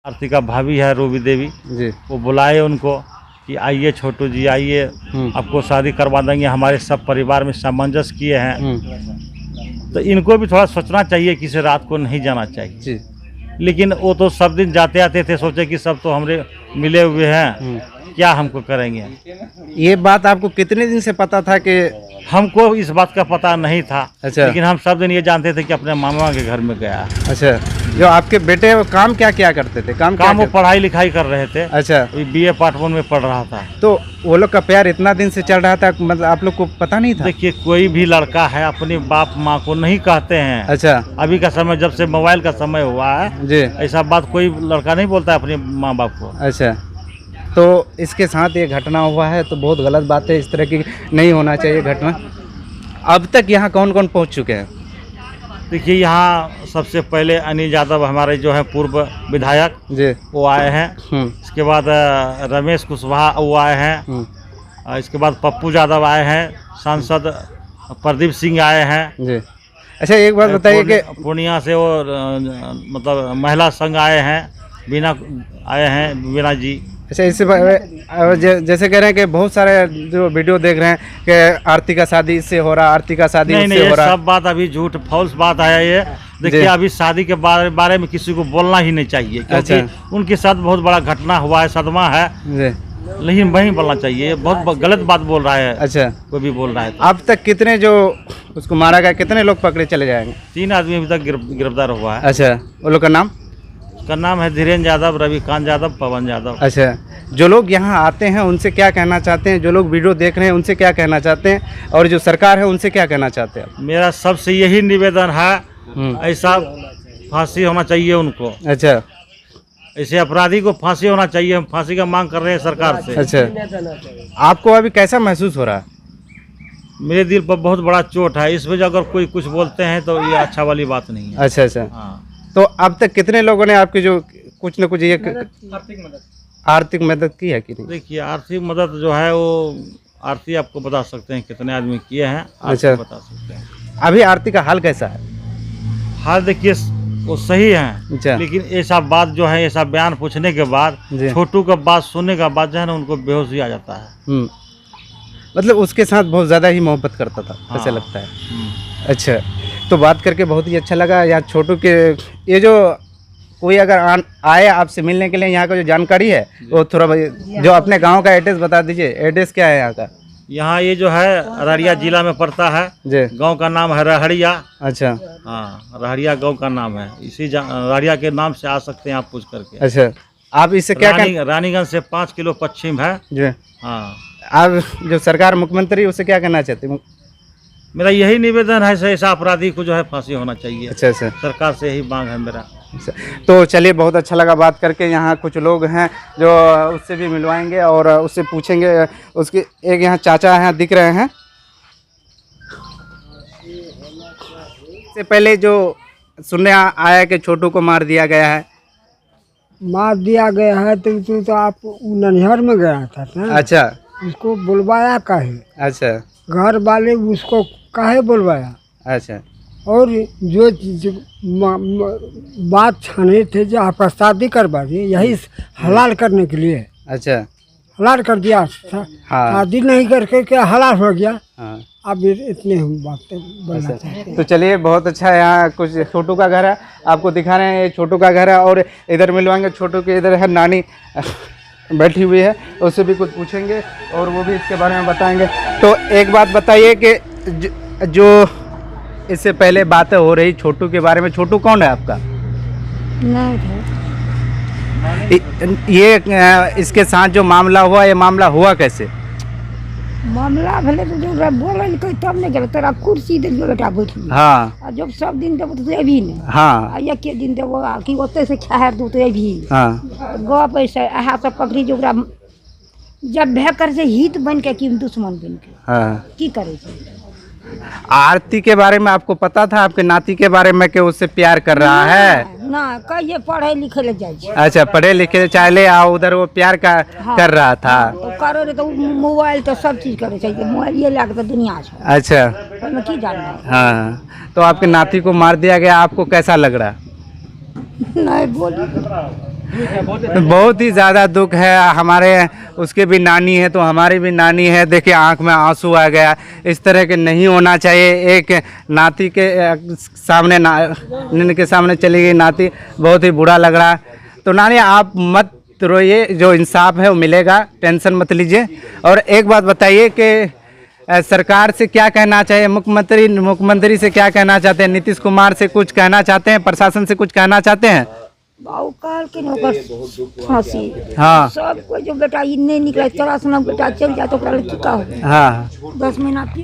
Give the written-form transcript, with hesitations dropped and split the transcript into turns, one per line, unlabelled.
आरती का भाभी है रूबी देवी
जी।
वो बुलाए उनको कि आइए छोटू जी आइए, आपको शादी करवा देंगे, हमारे सब परिवार में सामंजस्य किए हैं। तो इनको भी थोड़ा सोचना चाहिए कि इसे रात को नहीं जाना चाहिए
जी।
लेकिन वो तो सब दिन जाते आते थे, सोचे कि सब तो हमरे मिले हुए हैं, क्या हमको करेंगे।
ये बात आपको कितने दिन से पता था कि?
हमको इस बात का पता नहीं था।
अच्छा।
लेकिन हम सब दिन ये जानते थे कि अपने मामा के घर में गया।
अच्छा, जो आपके बेटे वो काम क्या क्या करते थे? काम
वो पढ़ाई लिखाई कर रहे थे।
अच्छा,
BA पार्ट 1 में पढ़ रहा था।
तो वो लोग का प्यार इतना दिन से चल रहा था, मतलब आप लोग को पता नहीं था?
देखिए, कोई भी लड़का है अपने बाप माँ को नहीं कहते हैं।
अच्छा।
अभी का समय, जब से मोबाइल का समय हुआ है
जी,
ऐसा बात कोई लड़का नहीं बोलता है अपने माँ बाप को।
अच्छा, तो इसके साथ ये घटना हुआ है तो बहुत गलत बात है, इस तरह की नहीं होना चाहिए घटना। अब तक यहाँ कौन कौन पहुँच चुके हैं?
देखिए, यहाँ सबसे पहले अनिल यादव हमारे जो है पूर्व विधायक
जी,
वो आए हैं। इसके बाद रमेश कुशवाहा वो आए हैं। इसके बाद पप्पू यादव आए हैं, सांसद प्रदीप सिंह आए हैं।
जी। अच्छा, एक बात बताइए कि
पूर्णिया से वो मतलब महिला संघ आए हैं, बीना आए हैं, बीना जी।
अच्छा, इससे जैसे कह रहे हैं कि बहुत सारे जो वीडियो देख रहे हैं कि आरती का शादी इससे हो रहा, आरती का शादी इससे हो रहा।
सब बात अभी झूठ फॉल्स बात है ये। देखिए, अभी शादी के बारे में किसी को बोलना ही नहीं चाहिए, क्योंकि उनके साथ बहुत बड़ा घटना हुआ है, सदमा है। लेकिन वही बोलना चाहिए, बहुत गलत बात बोल रहा है। अच्छा, कोई भी बोल रहा है।
अब तक कितने जो उसको मारा गया, कितने लोग पकड़े चले जाएंगे?
3 आदमी अभी तक गिरफ्तार हुआ है।
अच्छा, वो लोग का नाम?
उसका नाम है धीरेन्द्र यादव, रविकांत यादव, पवन यादव।
अच्छा, जो लोग यहाँ आते हैं उनसे क्या कहना चाहते हैं? जो लोग वीडियो देख रहे हैं उनसे क्या कहना चाहते हैं? और जो सरकार है उनसे क्या कहना चाहते हैं?
मेरा सबसे यही निवेदन है, ऐसा फांसी होना चाहिए उनको।
अच्छा,
ऐसे अपराधी को फांसी होना चाहिए। हम फांसी का मांग कर रहे हैं सरकार से।
अच्छा, आपको अभी कैसा महसूस हो रहा है?
मेरे दिल पर बहुत बड़ा चोट है। इस वजह अगर कोई कुछ बोलते हैं तो ये अच्छा वाली बात नहीं है।
अच्छा अच्छा।
हाँ।
तो अब तक कितने लोगों ने आपकी जो कुछ न कुछ ये आर्थिक मदद की है कि नहीं?
देखिए, आर्थिक मदद जो है वो आरती आपको बता सकते हैं कितने आदमी किए हैं।
अच्छा,
बता सकते हैं।
अभी आरती का हाल कैसा है?
हाल देखिए वो सही है।
अच्छा।
लेकिन ऐसा बात जो है, ऐसा बयान पूछने के बाद, छोटू का बात सुनने का बाद जो है ना, उनको बेहोशी आ जाता है।
मतलब उसके साथ बहुत ज़्यादा ही मोहब्बत करता था, ऐसा लगता है। अच्छा, तो बात करके बहुत ही अच्छा लगा। यार छोटू के ये जो कोई अगर आए आपसे मिलने के लिए, यहाँ का जो जानकारी है वो थोड़ा जो अपने गांव का एड्रेस बता दीजिए। एड्रेस क्या है यहाँ का?
यहाँ ये जो है अररिया जिला में पड़ता है जी। गांव का नाम है रहड़िया।
अच्छा।
हाँ, रहड़िया गांव का नाम है। इसी रहड़िया के नाम से आ सकते हैं आप पूछ करके।
अच्छा, आप इससे क्या
रानीगंज से 5 किलो पश्चिम है जी। हाँ, आप
जो सरकार मुख्यमंत्री उससे क्या कहना चाहते हैं?
मेरा यही निवेदन है, ऐसा अपराधी को जो है फांसी होना चाहिए।
अच्छा अच्छा,
सरकार से यही मांग है मेरा।
तो चलिए, बहुत अच्छा लगा बात करके। यहाँ कुछ लोग हैं जो उससे भी मिलवाएंगे और उससे पूछेंगे। उसके एक यहाँ चाचा हैं, दिख रहे हैं। इससे पहले जो सुनने आया कि छोटू को मार दिया गया है।
मार दिया गया है तो आप ननिहार में गया था ना?
अच्छा,
उसको बुलवाया काहे?
अच्छा,
घर वाले उसको काहे बुलवाया?
अच्छा,
और जो बात छाने थे जो आपका शादी करवा दी, यही हलाल करने के लिए।
अच्छा,
हलाल कर दिया। हाँ। शादी नहीं करके क्या हलाल हो गया?
हाँ।
अब इतने हम बातें बोलना चाहते हैं।
तो चलिए, बहुत अच्छा है। यहाँ कुछ छोटू का घर है, आपको दिखा रहे हैं। ये छोटू का घर है और इधर मिलवाएंगे। छोटू के इधर है नानी बैठी हुई है, उससे भी कुछ पूछेंगे और वो भी इसके बारे में बताएंगे। तो एक बात बताइए कि जो इससे पहले बातें हो रही छोटू के बारे में, छोटू कौन है आपका?
नहीं,
ये इसके साथ जो मामला हुआ, ये मामला हुआ कैसे?
मामला भले तो जो बोल तब नहीं गया, तेरा कुर्सी दे जो बेटा बैठ।
हाँ,
जब सब दिन देव तो अभी नहीं।
हाँ,
एक के दिन देव कि ओते से खैर दू तो अभी।
हाँ,
गप ऐसे आहा सब पकड़ी जो जब भय कर से हित बन के कि दुश्मन बन के।
हाँ,
की करे छे?
आरती के बारे में आपको पता था, आपके नाती के बारे में कि उससे प्यार कर रहा है?
ना, कहिए पढ़े लिखे ले जाए। अच्छा,
पढ़े लिखे चाहे आओ उधर वो प्यार का कर रहा था।
तो करो तो मोबाइल तो सब चीज करे चाहिए, मोबाइल ये लाके तो दुनिया है।
अच्छा,
मैं की जानना।
हाँ, तो आपके नाती को मार दिया गया, आपको कैसा लग रहा?
नहीं बोली।
बहुत ही ज़्यादा दुख है। हमारे उसके भी नानी है तो हमारी भी नानी है, देखिए आंख में आंसू आ गया। इस तरह के नहीं होना चाहिए। एक नाती के सामने नानी के सामने चली गई नाती, बहुत ही बुरा लग रहा है। तो नानी आप मत रोइए, जो इंसाफ है वो मिलेगा, टेंशन मत लीजिए। और एक बात बताइए कि सरकार से क्या कहना चाहिए, मुख्यमंत्री से क्या कहना चाहते हैं, नीतीश कुमार से कुछ कहना चाहते हैं, प्रशासन से कुछ कहना चाहते हैं?
बाऊ काल के नौकर फांसी।
हाँ
सब कोई जो बेटा इन्ने निकला 84 बेटा चल जाए तो लड़की का हो
हाँ
10 महीना फिर